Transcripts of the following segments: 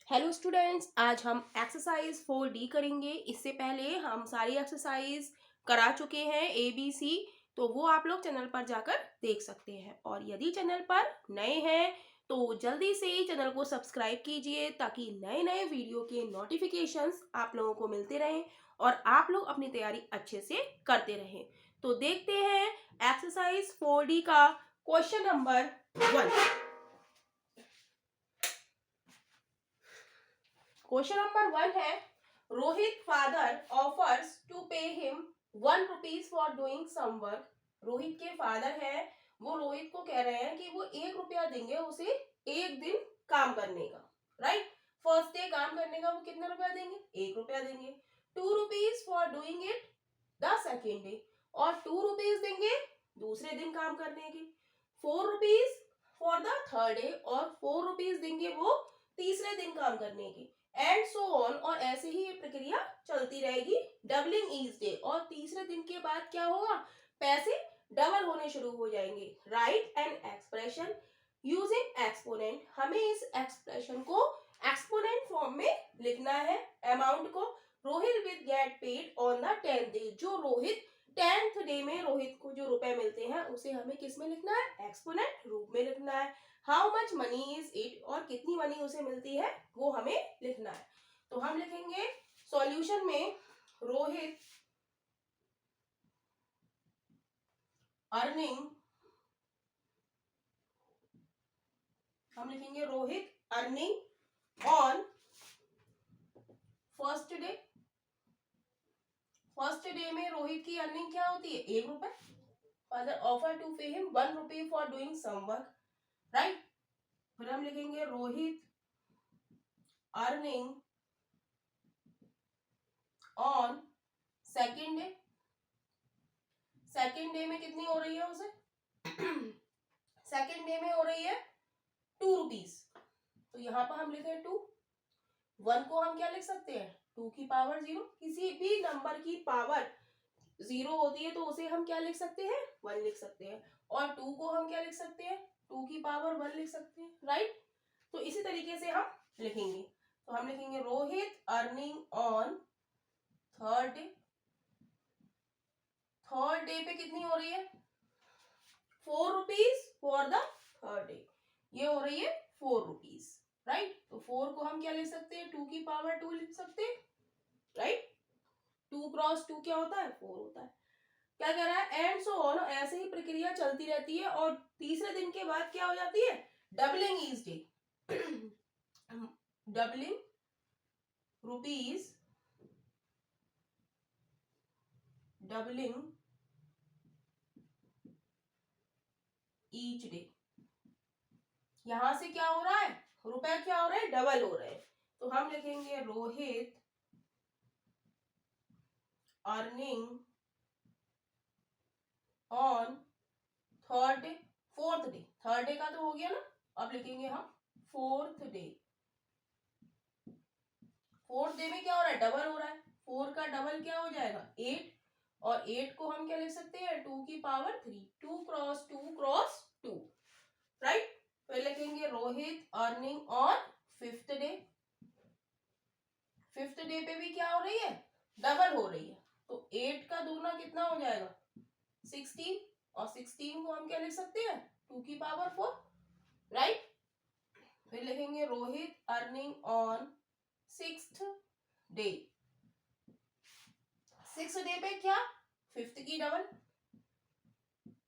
Hello students, आज हम exercise 4D करेंगे। इससे पहले हम सारी एक्सरसाइज करा चुके हैं ABC, तो वो आप लोग चैनल पर जाकर देख सकते हैं। और यदि चैनल पर नए हैं तो जल्दी से चैनल को सब्सक्राइब कीजिए ताकि नए नए वीडियो के नोटिफिकेशंस आप लोगों को मिलते रहें और आप लोग अपनी तैयारी अच्छे से करते रहें। तो देखते हैं एक्सरसाइज 4D का क्वेश्चन नंबर 1। क्वेश्चन नंबर 1 है, Rohit father offers to pay him 1 rupees for doing some work. Rohit के फादर है, वो रोहित को कह रहे हैं कि वो 1 रुपया देंगे उसे एक दिन काम करने का। राइट, फर्स्ट डे काम करने का वो कितना रुपया देंगे? 1 रुपया देंगे। 2 rupees for doing it the second day, और 2 रुपीज देंगे दूसरे दिन काम करने के। 4 rupees for the third day, और 4 रुपीज देंगे वो तीसरे दिन काम करने की। एंड सो ऑन, और ऐसे ही ये प्रक्रिया चलती रहेगी डबलिंग ईच डे। और तीसरे दिन के बाद क्या होगा? पैसे डबल होने शुरू हो जाएंगे। Right an expression using exponent, हमें इस एक्सप्रेशन को एक्सपोनेंट फॉर्म में लिखना है। अमाउंट को Rohit will get paid on the 10th day, जो रोहित 10th डे में रोहित को जो रुपए मिलते हैं उसे हमें किस में लिखना है? एक्सपोनेंट रूप में लिखना है। How much money is it, और कितनी मनी उसे मिलती है वो हमें लिखना है। तो हम लिखेंगे सॉल्यूशन में रोहित अर्निंग, हम लिखेंगे Rohit earning on first day. First day में रोहित की अर्निंग क्या होती है? 1 रुपए। Father offer to pay him 1 rupee for doing some work. Right, फिर हम लिखेंगे Rohit earning on second day. Second day में कितनी हो रही है उसे? सेकेंड डे में हो रही है 2 रुपीज। तो यहाँ पर हम लिखे 2। 1 को हम क्या लिख सकते हैं? 2 की पावर 0। किसी भी नंबर की पावर 0 होती है तो उसे हम क्या लिख सकते हैं? 1 लिख सकते हैं। और 2 को हम क्या लिख सकते हैं? 2 की पावर 1 लिख सकते हैं। राइट, तो इसी तरीके से हम लिखेंगे। तो हम लिखेंगे Rohit earning on third day. Third day पे कितनी हो रही है? 4 rupees for the third day, ये हो रही है 4 रुपीज। राइट, तो 4 को हम क्या लिख सकते हैं? 2 की पावर 2 लिख सकते हैं। राइट, 2 क्रॉस 2 क्या होता है? 4 होता है। क्या कह रहा है? एंड सो ऑन, ऐसे ही प्रक्रिया चलती रहती है। और तीसरे दिन के बाद क्या हो जाती है? Doubling each day. Doubling rupees, doubling each day. यहां से क्या हो रहा है? रुपए क्या हो रहे हैं? डबल हो रहे हैं। तो हम लिखेंगे Rohit earning on third day. Fourth day, third day का तो हो गया ना, अब लिखेंगे हम फोर्थ डे। फोर्थ डे में क्या हो रहा है? डबल हो रहा है। 4 का डबल क्या हो जाएगा? 8। और 8 को हम क्या लिख सकते हैं? 2 की पावर 3। 2 cross 2 cross 2। राइट, फिर लिखेंगे Rohit earning on fifth day. Fifth day पे भी क्या हो रही है? डबल हो रही है। तो 8 का दूना कितना हो जाएगा? 16। और 16 को हम क्या लिख सकते हैं? 2 की पावर 4। राइट, फिर लिखेंगे Rohit earning on sixth day. Six day पे क्या? फिफ्थ की डबल,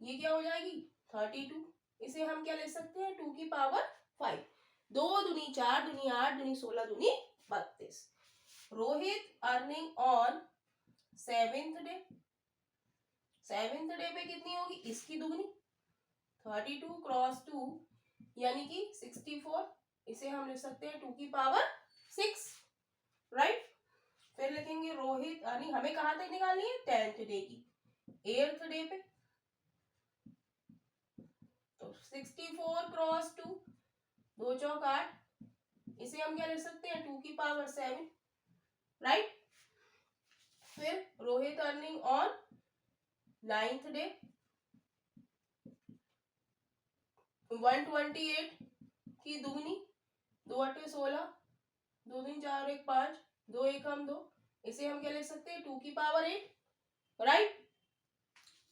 ये क्या हो जाएगी? 32। इसे हम क्या लिख सकते हैं? 2 की पावर 5। 2 दूनी 4 दूनी 8 दूनी 16 दूनी 32। Rohit earning on seventh day. Seventh day पे कितनी होगी? इसकी दुगनी, 32 क्रॉस 2 यानी कि 64। इसे हम लिख सकते हैं 2 की पावर 6। राइट, फिर लिखेंगे रोहित अर्निंग, हमें कहां तक निकालनी है? 10th डे की। 8th डे पे तो 64 क्रॉस 2, 2 चौक 8। इसे हम क्या लिख सकते हैं? 2 की पावर 7। राइट, फिर Rohit earning on 9th day 128 की दुगनी, 2 अट्ठे 16, 2 3 4 1 5, 2 1 हम 2, इसे हम क्या लिख सकते हैं 2 की पावर 8, राइट।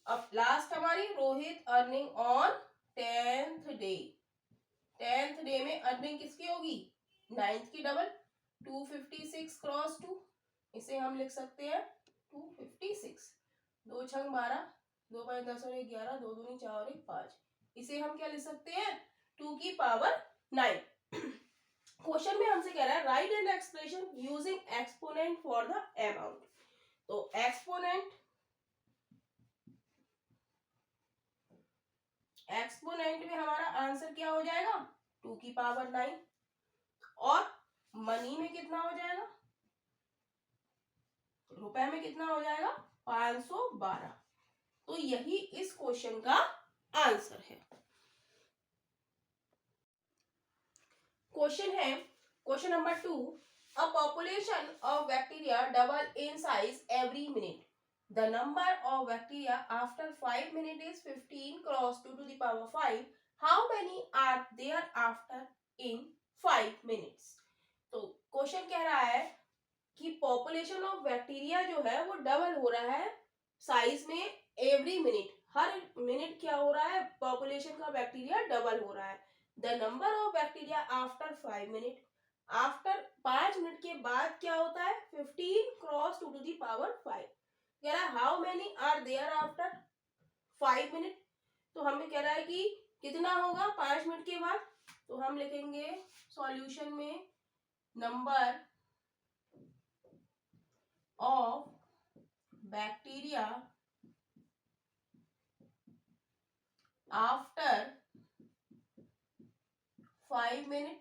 अब लास्ट हमारी Rohit earning on 10th day. 10th day में अर्निंग किसकी होगी 9th की डबल 256 क्रॉस 2, इसे हम लिख सकते हैं 256, 2 छंग 12, 2 5 10 और 1 11, 2 दूनी 4 और 1 5, इसे हम क्या लिख सकते हैं 2 की पावर 9। क्वेश्चन में हमसे कह रहा है right an expression using exponent for the amount. तो एक्सपोनेंट में हमारा आंसर क्या हो जाएगा 2 की पावर 9, और मनी में कितना हो जाएगा, रुपए में कितना हो जाएगा 512। तो यही इस क्वेश्चन का आंसर है। क्वेश्चन है question number 2, a population of bacteria double in size every minute, the number of bacteria after 5 minute is 15 cross 2 to the power 5, how many are there after in 5 minutes. तो question कह रहा है कि population of bacteria जो है वो double हो रहा है साइज में एवरी मिनट, हर मिनट क्या हो रहा है पॉपुलेशन का बैक्टीरिया डबल हो रहा है। The number of bacteria after 5 minute, after 5 minute के बाद क्या होता है 15 क्रॉस 2 टू दी पावर 5, कह रहा है how many are there after 5 minute. तो हमें कह रहा है कि कितना होगा 5 मिनट के बाद, तो हम लिखेंगे सॉल्यूशन में number of bacteria after 5 minute,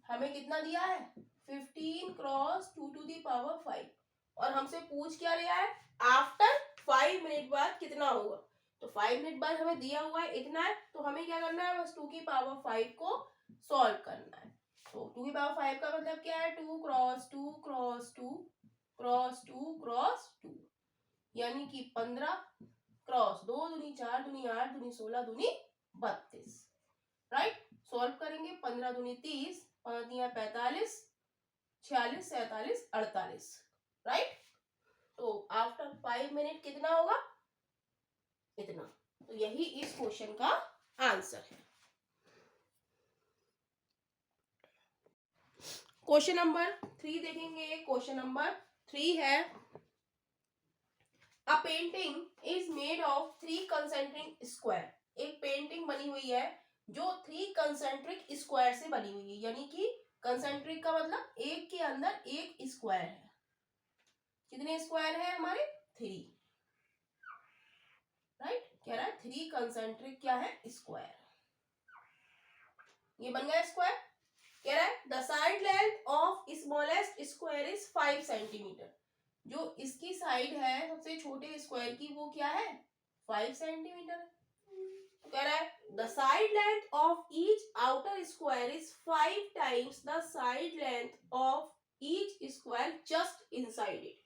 हमें कितना दिया है 15 क्रॉस 2 टू दी पावर 5, और हमसे पूछ क्या लिया है आफ्टर 5 मिनट बाद कितना होगा। तो 5 मिनट बाद हमें दिया हुआ है इतना है, तो हमें क्या करना है बस 2 की पावर 5 को सॉल्व करना है। तो 2 की पावर 5 का मतलब क्या है 2 क्रॉस 2 क्रॉस 2 क्रॉस 2 क्रॉस 2, यानी कि 15 क्रॉस 2 दूनी 4 दूनी 8 दूनी 16 दूनी 32, राइट। सॉल्व करेंगे 15 दूनी 30, 5 दिया 45, 46 47 48, राइट। तो आफ्टर 5 मिनट कितना होगा इतना। तो यही इस क्वेश्चन का आंसर है। क्वेश्चन नंबर 3 देखेंगे। क्वेश्चन नंबर 3 है अ painting is made of 3 concentric square, एक पेंटिंग बनी हुई है जो 3 कंसेंट्रिक स्क्वायर से बनी हुई है, यानी कि कंसेंट्रिक का मतलब एक के अंदर एक स्क्वायर है। कितने स्क्वायर है हमारे 3, राइट। कह रहा है 3 कंसेंट्रिक क्या है स्क्वायर, ये बन गया स्क्वायर। कह रहा है the side length of smallest square is 5 centimetre, जो इसकी साइड है सबसे छोटे स्क्वायर की वो क्या है 5 सेंटीमीटर। तो कह रहा है the side length of each outer square is 5 times the side length of each square just inside it.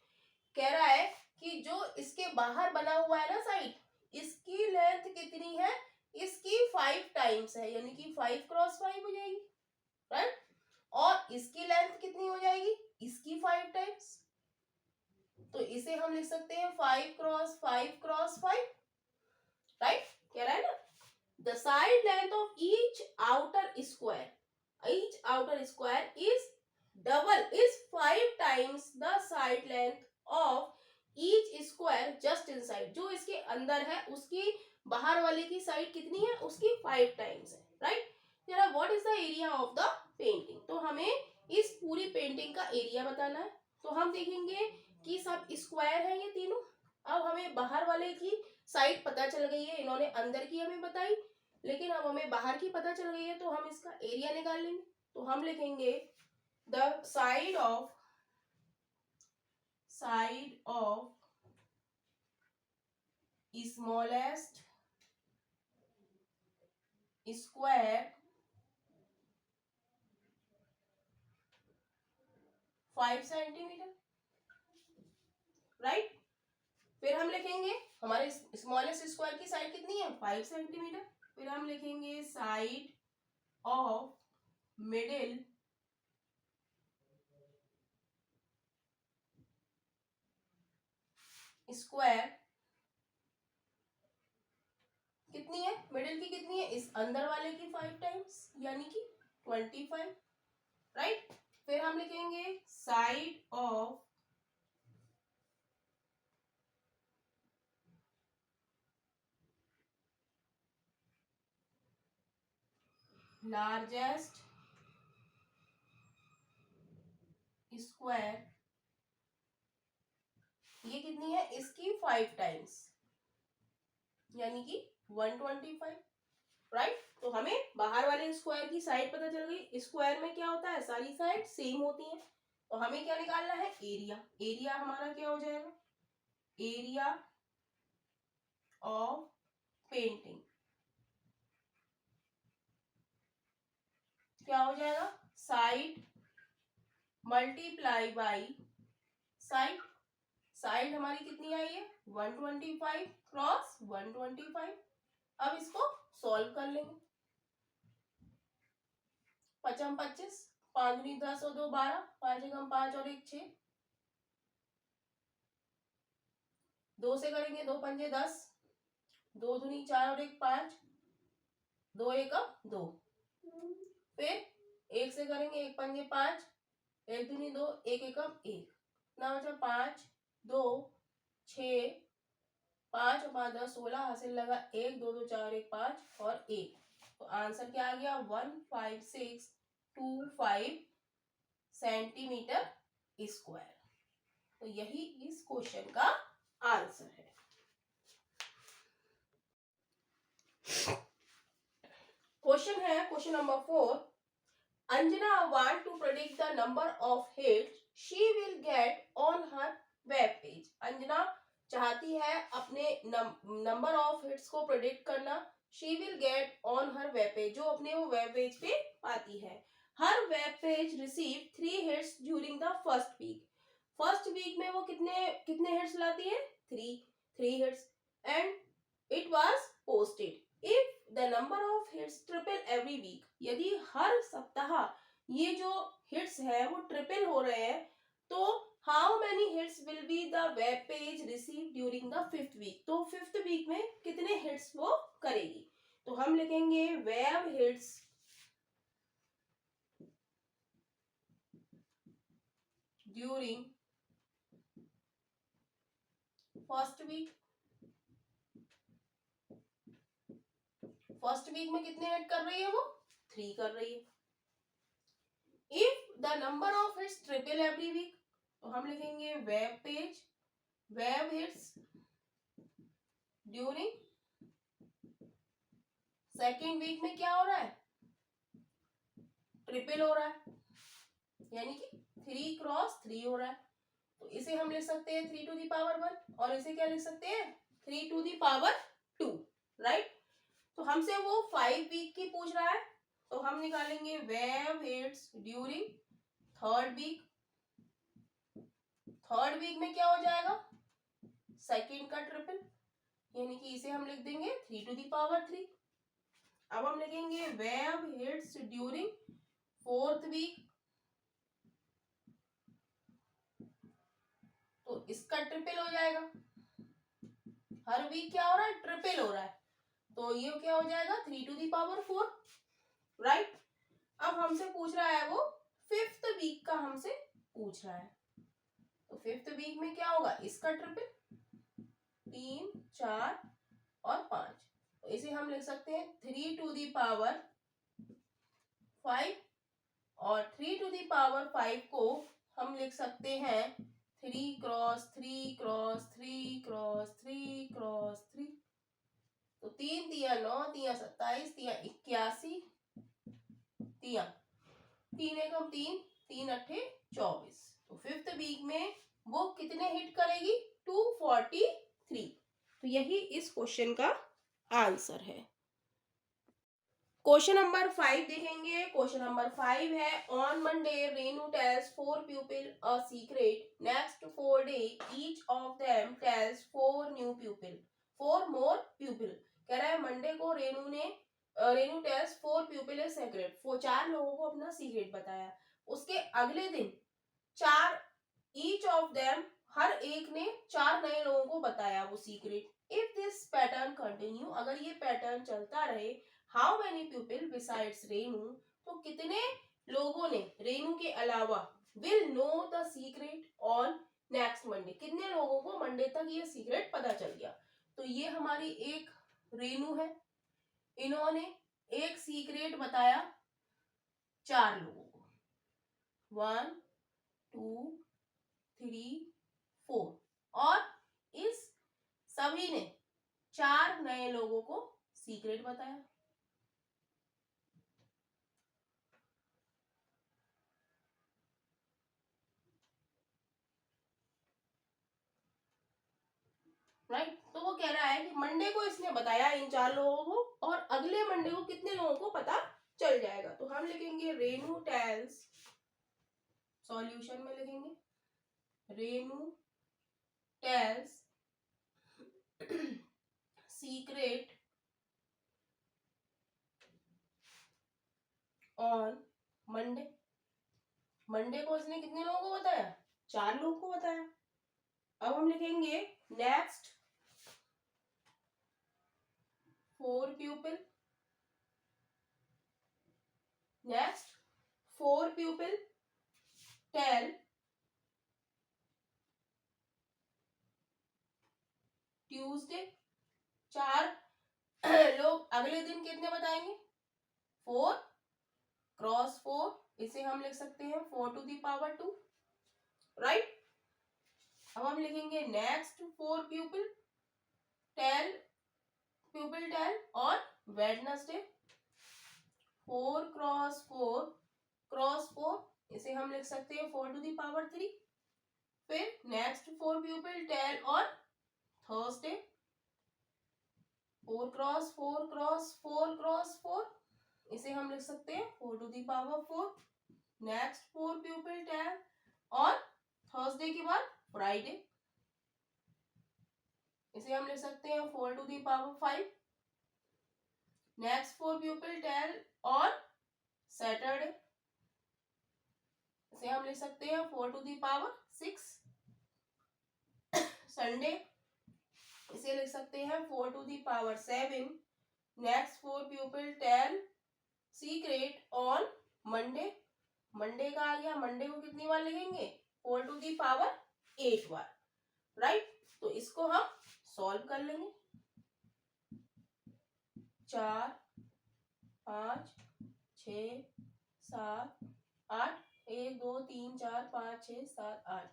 कह रहा है कि जो इसके बाहर बना हुआ है ना साइड, इसकी लेंथ कितनी है इसकी 5 टाइम्स है, यानी कि 5 क्रॉस 5 हो जाएगी, राइट। और इसकी लेंथ कितनी हो जाएगी इसकी 5 टाइम्स, तो इसे हम लिख सकते हैं 5 क्रॉस 5 क्रॉस 5, राइट। कह रहा है ना the side length of each outer square is double is 5 times the side length of each square just inside, जो इसके अंदर है उसकी बाहर वाले की साइड कितनी है उसकी 5 टाइम्स है, राइट। तेरा what is the area of the painting, तो हमें इस पूरी पेंटिंग का एरिया बताना है। तो हम देखेंगे कि सब स्क्वायर है ये तीनों। अब हमें बाहर वाले की साइड पता चल गई है, इन्होंने अंदर की हमें बताई, लेकिन अब हमें बाहर की पता चल गई है, तो हम इसका एरिया निकाल लेंगे। तो हम लिखेंगे the side of smallest square 5 centimetre, right. फिर हम लिखेंगे हमारे स्मॉलेस्ट स्क्वायर की साइड कितनी है 5 सेंटीमीटर। फिर हम लिखेंगे साइड ऑफ मिडिल स्क्वायर कितनी है, मिडिल की कितनी है, इस अंदर वाले की 5 टाइम्स यानी कि 25, राइट। फिर हम लिखेंगे साइड ऑफ लार्जेस्ट स्क्वायर, ये कितनी है, इसकी 5 टाइम्स यानी कि 125, राइट। तो हमें बाहर वाले स्क्वायर की साइड पता चल गई। स्क्वायर में क्या होता है, सारी साइड सेम होती है। तो हमें क्या निकालना है, एरिया। एरिया हमारा क्या हो जाएगा, एरिया ऑफ पेंटिंग क्या हो जाएगा, side multiply by side. Side हमारी कितनी आई है, 125 क्रॉस 125। अब इसको सॉल्व कर लेंगे। 5 25, 5 दूनी 10 और 2 12, 5 एकम 5 और 1 6, 2 से करेंगे 2 पंजे 10, 2 दूनी 4 और 1 5, 2 एकम 2। फिर 1 से करेंगे 1 पंजे 5, 1 दूनी 2, 1 एकम 1, ना बचा 5 2 6, 5 और 5 10 16, हासिल लगा 1 2 2 4 1 5 और 1। तो आंसर क्या आ गया, 15625 सेंटीमीटर स्क्वायर। तो यही इस क्वेश्चन का आंसर है। क्वेश्चन है question number 4। Anjana want to predict the number of hits she will get on her web page. Anjana चाहती है अपने नंबर ऑफ हिट्स को प्रेडिक्ट करना। She will get on her web page, जो अपने वो वेब पेज पे पाती है। Her web page receive 3 hits during the first week. First week में वो कितने कितने हिट्स लाती है, 3 hits, and it was posted. If the number of hits triple every week, यदि हर सप्ताह ये जो हिट्स है वो ट्रिपल हो रहे हैं, तो how many hits will be the web page receive during the 5th week. तो 5th वीक में कितने हिट्स वो करेगी। तो हम लिखेंगे web hits during first week. First week में कितने हिट कर रही है वो, 3 कर रही है। If the number of hits triple every week, तो हम लिखेंगे web page web hits during second week में क्या हो रहा है, ट्रिपल हो रहा है, यानी कि 3 क्रॉस 3 हो रहा है। तो इसे हम लिख सकते हैं 3 टू दी पावर 1, और इसे क्या लिख सकते हैं 3 टू दी पावर 2, राइट। तो हमसे वो 5 वीक की पूछ रहा है, तो हम निकालेंगे web hits during third week. Third week में क्या हो जाएगा, सेकेंड का ट्रिपल, यानी कि इसे हम लिख देंगे 3 टू दी पावर 3। अब हम लिखेंगे web hits during fourth week, तो इसका ट्रिपल हो जाएगा। हर वीक क्या हो रहा है, ट्रिपल हो रहा है, तो ये क्या हो जाएगा 3 टू दी पावर 4, राइट। अब हमसे पूछ रहा है वो 5th वीक का हमसे पूछ रहा है, तो 5th वीक में क्या होगा, इसका ट्रिपल 3 4 और 5, तो इसे हम लिख सकते हैं 3 टू दी पावर 5, और 3 टू दी पावर 5 को हम लिख सकते हैं 3 क्रॉस 3 क्रॉस 3 क्रॉस 3 क्रॉस 3। तो 3 तिया 9, तिया 27, तिया 81, तिया 3 एकम 3, 3 अट्ठे 24। तो 5th वीक में वो कितने हिट करेगी, 243। तो यही इस क्वेश्चन का आंसर है। क्वेश्चन नंबर 5 देखेंगे। क्वेश्चन नंबर 5 है, on Monday Renu tells 4 pupil a secret, next 4 day each of them tells 4 new pupil 4 more pupil। कह रहा है मंडे को Renu tells 4 pupil a secret, वो 4 लोगों को अपना सीक्रेट बताया। उसके अगले दिन 4 ईच ऑफ देम हर एक ने 4 नए लोगों को बताया वो secret. If this pattern continue, अगर ये पैटर्न चलता रहे, how many people besides Renu, तो कितने लोगों ने रेनू के अलावा will know the secret on next Monday, कितने लोगों को मंडे तक ये सीक्रेट पता चल गया। तो ये हमारी एक रेनू है, इन्होंने एक सीक्रेट बताया 4 लोगों को, 1 2 3 4, और इस सभी ने 4 नए लोगों को सीक्रेट बताया। राइट, तो वो कह रहा है कि मंडे को इसने बताया इन 4 लोगों को, और अगले मंडे को कितने लोगों को पता चल जाएगा। तो हम लिखेंगे रेनू टेल्स, सॉल्यूशन में लिखेंगे Renu tells secret on Monday. Monday को इसने कितने लोगों को बताया, 4 लोगों को बताया। अब हम लिखेंगे next 4 pupil, next 4 pupil tell Tuesday, 4 लोग अगले दिन कितने बताएंगे, 4 क्रॉस 4, इसे हम लिख सकते हैं 4 to the power 2, राइट। अब हम लिखेंगे next 4 pupil tell on Wednesday, 4 cross 4, इसे हम लिख सकते हैं 4 to the power 3। फिर next 4 pupil tell on Thursday, 4 cross 4, इसे हम लिख सकते हैं 4 to the power 4। Next 4 pupil tell और थर्सडे के बाद फ्राइडे, इसे हम लिख सकते हैं 4 to the power 5। Next 4 pupil tell और सैटरडे, इसे हम लिख सकते हैं 4 to the power 6। संडे, इसे लिख सकते हैं 4 to the power 7। Next 4 pupil tell secret on Monday, Monday का आ गया, मंडे को कितनी बार लिखेंगे, 4 to the power 8 bar, right. तो इसको हम सॉल्व कर लेंगे, 4 5 6 7 8, 1 2 3 4 5 6 7 8,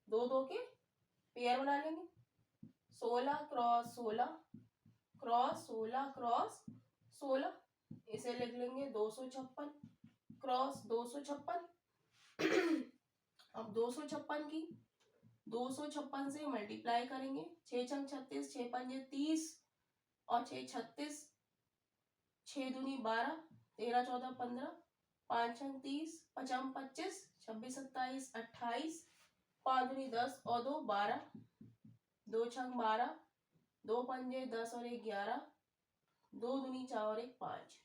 2 2 के पेयर बना लेंगे, 16 क्रॉस 16 क्रॉस 16 क्रॉस 16, इसे लिख लेंगे 256 क्रॉस 256। अब 256 की 256 से मल्टीप्लाई करेंगे, 6 छंग 36, 6 पंजे 30 और 6 36, 6 दूनी 12, 13 14 15, 5 छंग 30, 5 25, 26 27 28, 5 दूनी 10 और 2 12, 2 छंग 12, 2 पंजे 10 और 1 11, 2 दूनी 4 और 1 5,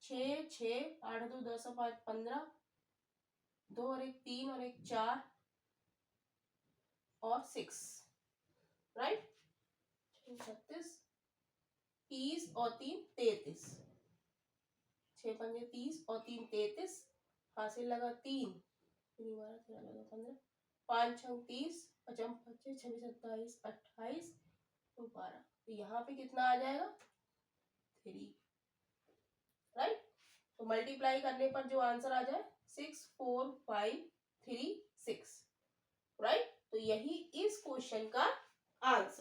6 6 8 2 10 और 5 15, 2 और 1 3 और 1 4 और 6, राइट। 36 30 और 3 33, 6 पंजे 30 और 3 33, हासिल लगा 3 12 13 15, 5 छंग 30, 55 25 26 27 28 तो 12, तो यहाँ पे कितना आ जाएगा 3, राइट। तो मल्टीप्लाई करने पर जो आंसर आ जाए 6 4 5 3 6, राइट। तो यही इस क्वेश्चन का आंसर